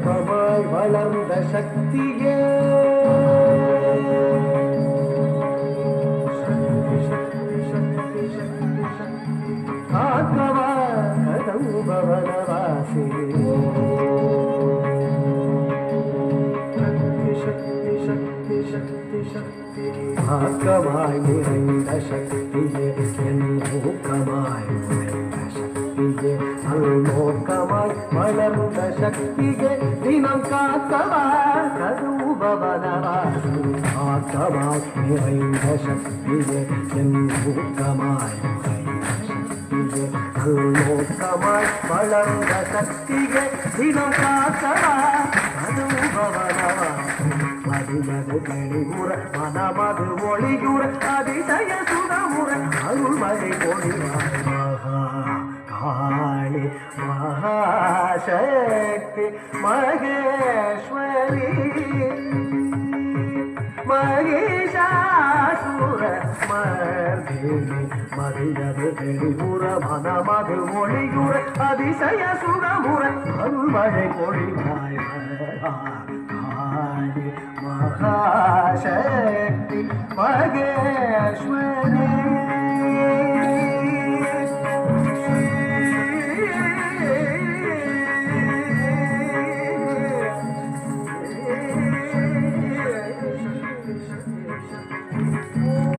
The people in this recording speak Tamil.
மோகமாய் வளர்ந்த சக்தியே ஆத்மவா கதம்பவனவாசி ஆக்கமாய் நிறைந்த சக்தியே என் ஊக்கமாய் நிறைந்த சக்தியே அல்நோக்கமாய் வளர்ந்த சக்தியே தினம் காக்கவா கதூபவனவாசி ஆக்கமாய் நிறைந்த சக்தியே என் ஊக்கமாய் நோக்கமாய் வளர்ந்த சக்தியே தினம் காக்கவா அனுபவனவாசி மதியது தெளிவுற மனமது ஒளியுற அதிசய சுடமுற அருள்மலை பொழிவாய் மகா காளி மகாசக்தி மகேஸ்வரி மகிஷாசுர மர்தினி மதியது தெளிவுற மனமது ஒளியுற அதிசய சுடமுற அருள்மலை பொழிவாய் காளி மகாசக்தி மகேஸ்வரி